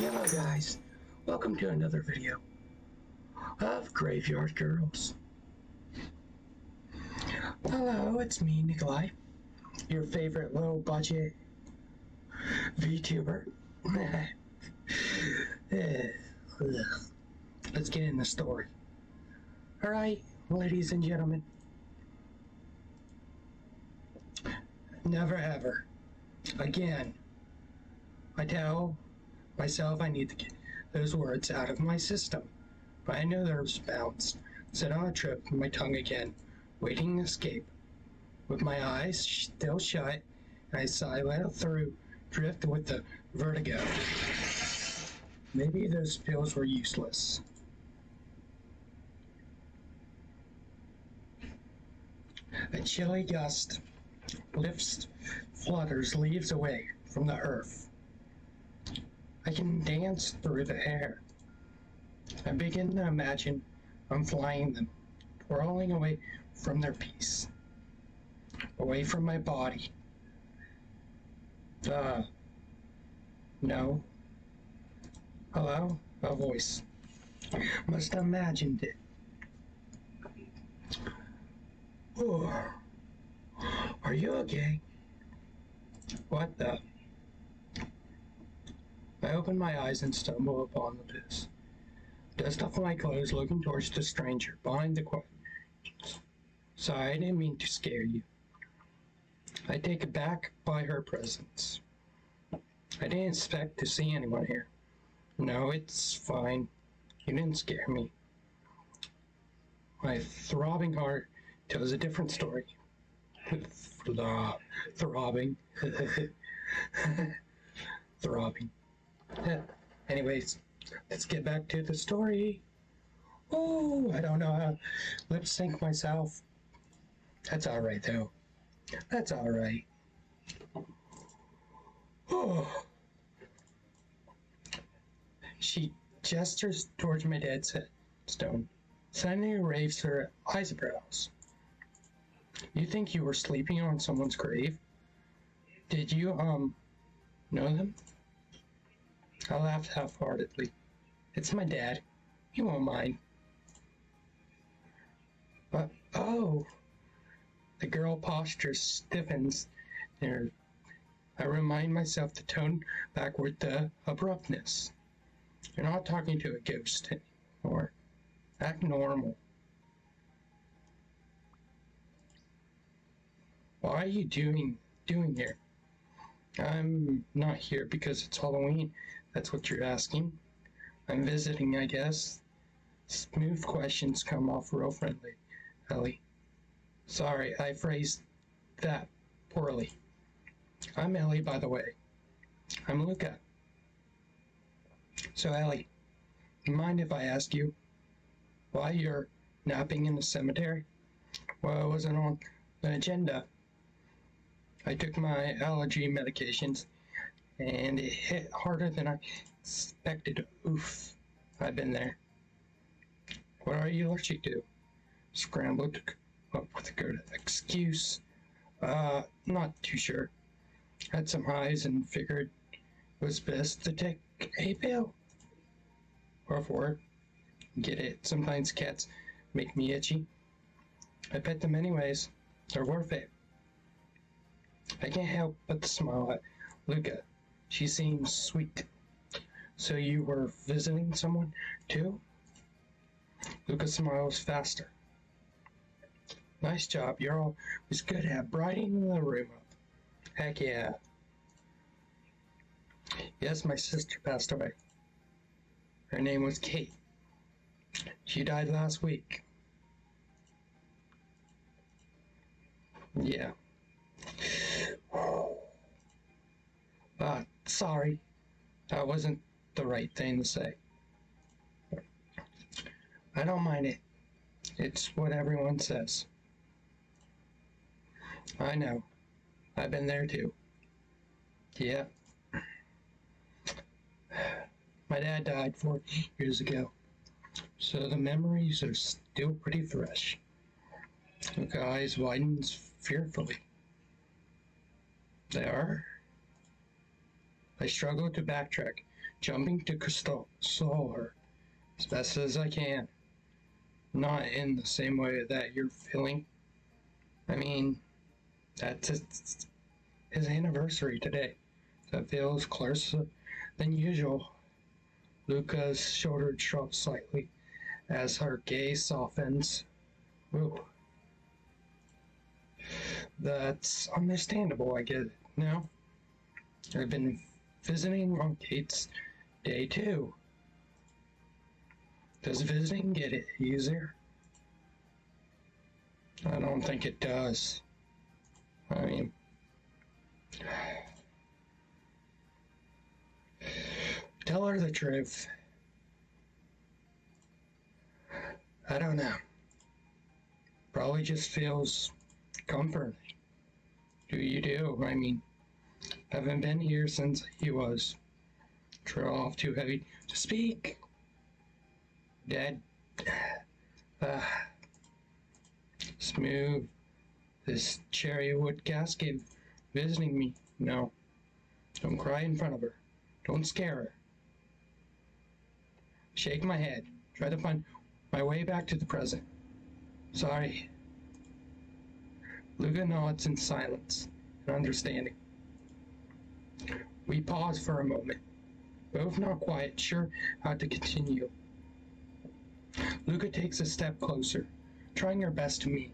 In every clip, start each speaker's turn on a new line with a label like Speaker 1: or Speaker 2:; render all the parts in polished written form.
Speaker 1: Hello guys, welcome to another video of Graveyard Girls. Hello, it's me, Nikolai, your favorite low budget VTuber. Let's get in the story. Alright, ladies and gentlemen. Never ever again. I tell myself I need to get those words out of my system, but I know there's bounds. Sit on a trip with my tongue again, waiting to escape. With my eyes still shut, I silent through, drift with the vertigo. Maybe those pills were useless. A chilly gust lifts, flutters leaves away from the earth. I can dance through the air. I begin to imagine I'm flying them, twirling away from their peace, away from my body. No. Hello? A voice. Must have imagined it. Oh. Are you okay? What the? I open my eyes and stumble upon the piss. Dust off my clothes, looking towards the stranger behind the questions. Sorry, I didn't mean to scare you. I take aback by her presence. I didn't expect to see anyone here. No, it's fine. You didn't scare me. My throbbing heart tells a different story. Throbbing. Throbbing. Anyways, let's get back to the story. Oh, I don't know how to lip sync myself. That's alright though. That's alright. Oh. She gestures towards my dead stone, suddenly raised her eyebrows. You think you were sleeping on someone's grave? Did you, know them? I laughed half-heartedly. It's my dad. He won't mind. But, oh! The girl posture stiffens, and I remind myself to tone backward the abruptness. You're not talking to a ghost anymore. Act normal. What are you doing here? I'm not here because it's Halloween. That's what you're asking. I'm visiting, I guess. Smooth questions come off real friendly, Ellie. Sorry, I phrased that poorly. I'm Ellie, by the way. I'm Luca. So, Ellie, mind if I ask you why you're napping in the cemetery? Well, it wasn't on the agenda. I took my allergy medications, and it hit harder than I expected. Oof, I've been there. What are you allergic to? Scrambled to come up with a good excuse. Not too sure. Had some highs and figured it was best to take a pill. Or for it. Get it. Sometimes cats make me itchy. I pet them anyways. They're worth it. I can't help but smile at Luca. She seems sweet. So you were visiting someone too? Luca smiles faster. Nice job. You're always good at brightening the room up. Heck yeah. Yes, my sister passed away. Her name was Kate. She died last week. Yeah. Sorry. That wasn't the right thing to say. I don't mind it. It's what everyone says. I know. I've been there too. Yeah. My dad died 4 years ago, so the memories are still pretty fresh. Luca's eyes widens fearfully. They are? I struggle to backtrack jumping to console her as best as I can. Not in the same way that you're feeling. I mean, that's his anniversary today. That feels closer than usual. Luca's shoulder drops slightly as her gaze softens. Ooh. That's understandable, I get it now. I've been visiting on Kate's day too. Does visiting get it easier? I don't think it does. I mean, tell her the truth. I don't know. Probably just feels comforting. Do you do? I mean, haven't been here since he was. Trail off too heavy to speak. Dad, smooth this cherry wood casket visiting me. No, don't cry in front of her. Don't scare her. Shake my head. Try to find my way back to the present. Sorry. Luca nods in silence and understanding. We pause for a moment, both not quite sure how to continue. Luca takes a step closer, trying her best to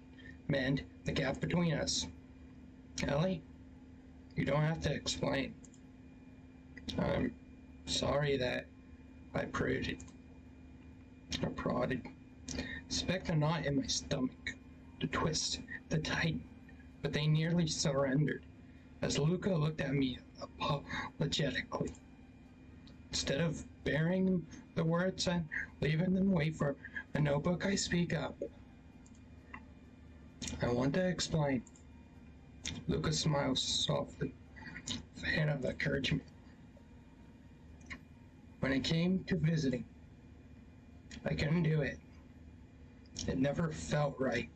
Speaker 1: mend the gap between us. Ellie, you don't have to explain. I'm sorry that I prodded. Expect a knot in my stomach, the twist, the tighten, but they nearly surrendered as Luca looked at me apologetically. Instead of burying the words and leaving them wait for a notebook, I speak up. I want to explain. Luca smiles softly, a fan of encouragement. When it came to visiting, I couldn't do it. It never felt right.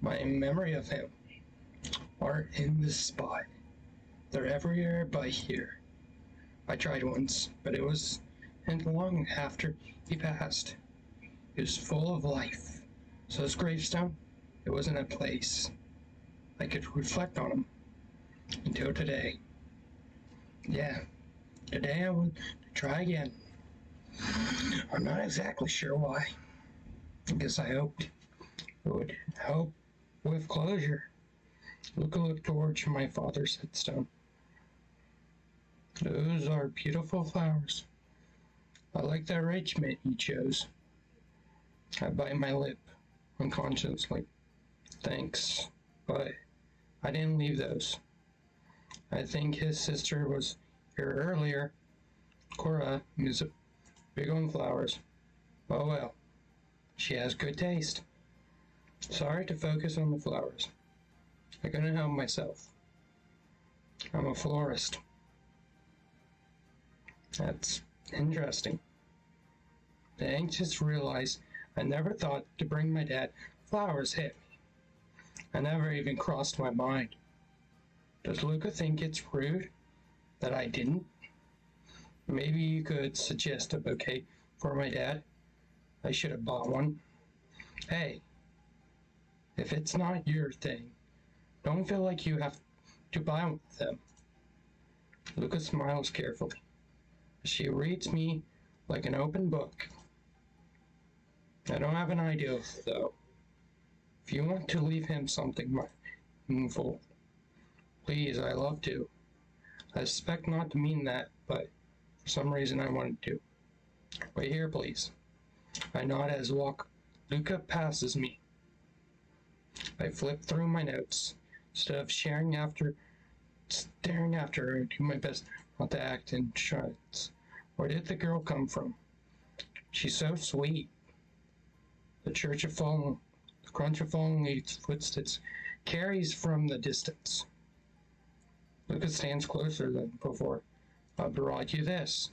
Speaker 1: My memory of him aren't in this spot. They're everywhere but here. I tried once, but it wasn't long after he passed. He was full of life. So his gravestone, it wasn't a place I could reflect on him until today. Yeah, today I want to try again. I'm not exactly sure why. I guess I hoped it would help with closure. Luca looked towards my father's headstone. Those are beautiful flowers. I like the arrangement you chose. I bite my lip unconsciously. Thanks, but I didn't leave those. I think his sister was here earlier. Cora is big on flowers. Oh well, she has good taste. Sorry to focus on the flowers. I couldn't help myself. I'm a florist. That's interesting. The anxious realize I never thought to bring my dad flowers hit me. I never even crossed my mind. Does Luca think it's rude that I didn't? Maybe you could suggest a bouquet for my dad. I should have bought one. Hey, if it's not your thing, don't feel like you have to buy them. Luca smiles carefully. She reads me like an open book. I don't have an idea, though. If you want to leave him something meaningful, please, I love to. I suspect not to mean that, but for some reason I wanted to. Wait here, please. I nod as Luca passes me. I flip through my notes. Instead of staring after her, I do my best not to act in shots. Where did the girl come from? She's so sweet. The crunch of falling leaves, footsteps carries from the distance. Luca stands closer than before. I brought you this.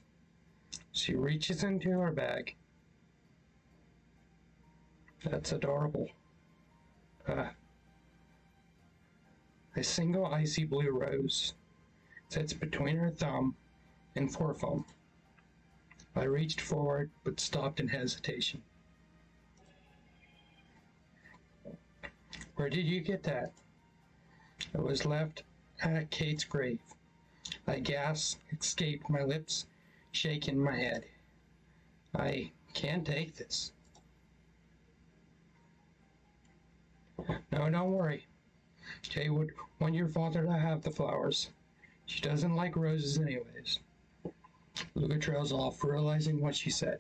Speaker 1: She reaches into her bag. That's adorable. A single icy blue rose sits between her thumb and forethumb. I reached forward, but stopped in hesitation. Where did you get that? It was left at Kate's grave. A gasp escaped my lips, shaking my head. I can't take this. No, don't worry. Kate would want your father to have the flowers. She doesn't like roses anyways. Luca trails off, realizing what she said.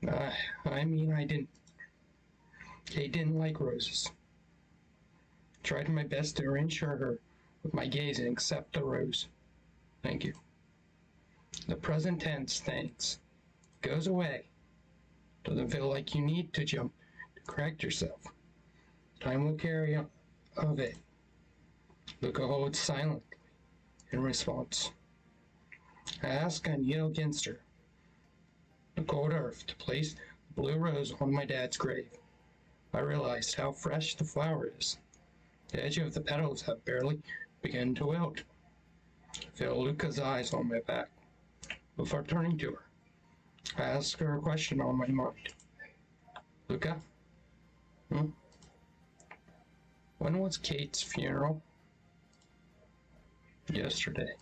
Speaker 1: I didn't. Kate didn't like roses. Tried my best to reassure her with my gaze and accept the rose. Thank you. The present tense thanks goes away. Doesn't feel like you need to jump to correct yourself. Time will carry of it. Luca holds silently in response. I ask a needle against her, the cold earth, to place the blue rose on my dad's grave. I realized how fresh the flower is. The edge of the petals have barely begun to wilt. I feel Luca's eyes on my back. Before turning to her, I ask her a question on my mind. Luca? When was Kate's funeral? Yesterday.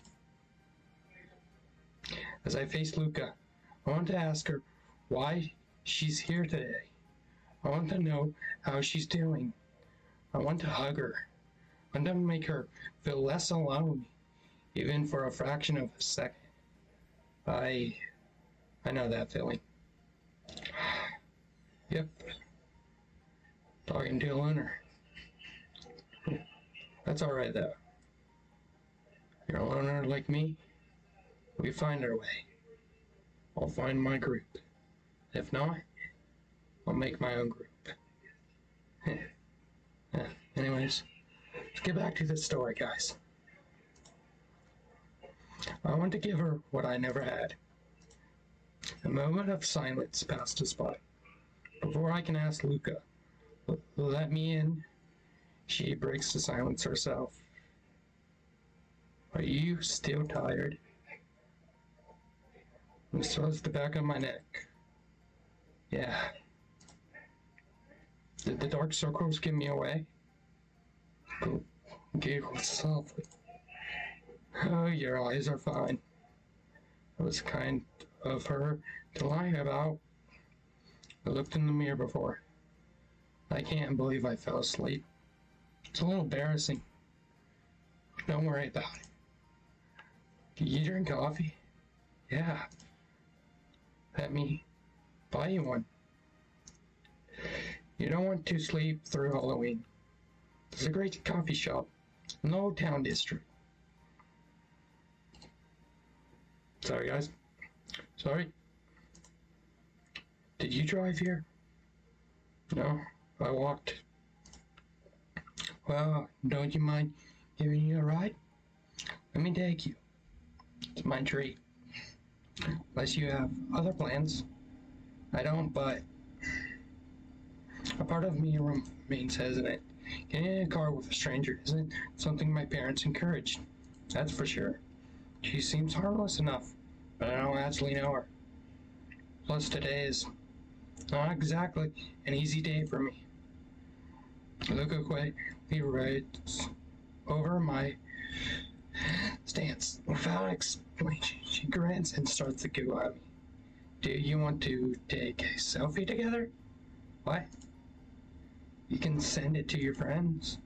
Speaker 1: As I face Luca, I want to ask her why she's here today. I want to know how she's doing. I want to hug her. I want to make her feel less alone, even for a fraction of a second. I know that feeling. Yep. Talking to a loner. That's alright though. You're a loner like me? We find our way. I'll find my group. If not, I'll make my own group. Anyways, let's get back to the story, guys. I want to give her what I never had. A moment of silence passed us by. Before I can ask Luca, let me in, she breaks the silence herself. Are you still tired? Massages the back of my neck. Yeah. Did the dark circles give me away? Giggled softly. Oh, your eyes are fine. It was kind of her to lie about. I looked in the mirror before. I can't believe I fell asleep. It's a little embarrassing. Don't worry about it. Do you drink coffee? Yeah. Let me buy you one. You don't want to sleep through Halloween. There's a great coffee shop in the Old Town District. Sorry, guys. Sorry. Did you drive here? No, I walked. Well, don't you mind giving you a ride? Let me take you. It's my treat. Unless you have other plans. I don't, but a part of me remains hesitant. Getting in a car with a stranger isn't something my parents encouraged. That's for sure. She seems harmless enough, but I don't actually know her. Plus, today is not exactly an easy day for me. Luca quietly rides over my stance. Without explanation, she grins and starts to go at me. Do you want to take a selfie together? What? You can send it to your friends.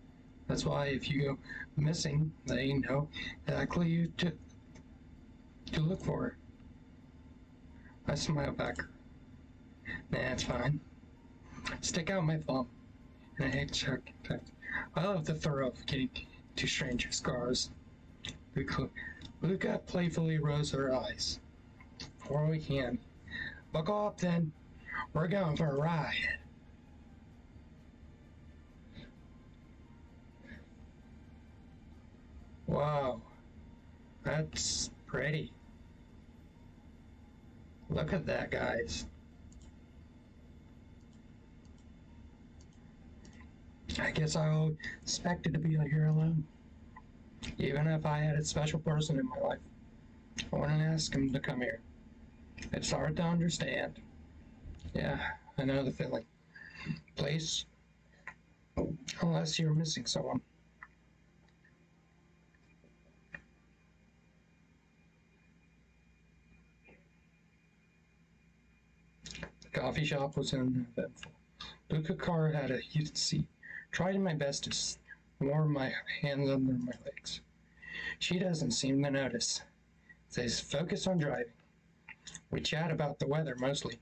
Speaker 1: That's why if you go missing, they know exactly you to look for her. I smile back. Nah, it's fine. Stick out my thumb and I hit check. I love the thrill of getting to strangers' cars. Luca playfully rolls her eyes. Before we can. Buckle up then. We're going for a ride. Wow. That's pretty. Look at that, guys. I guess I expected to be here alone. Even if I had a special person in my life, I wouldn't ask him to come here. It's hard to understand. Yeah, I know the feeling. Place, unless you're missing someone. The coffee shop was uneventful. Luca Carr had a heated seat. Tried my best to warm my hands under my legs. She doesn't seem to notice. Says focus on driving. We chat about the weather mostly.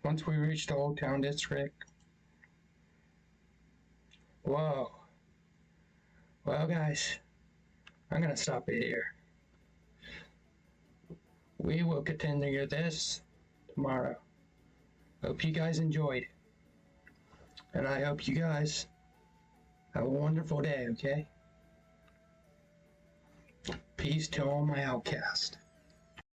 Speaker 1: Once we reached the Old Town District. Whoa. Well, guys, I'm gonna stop it here. We will continue this tomorrow. Hope you guys enjoyed. And I hope you guys have a wonderful day, okay? Peace to all my outcasts.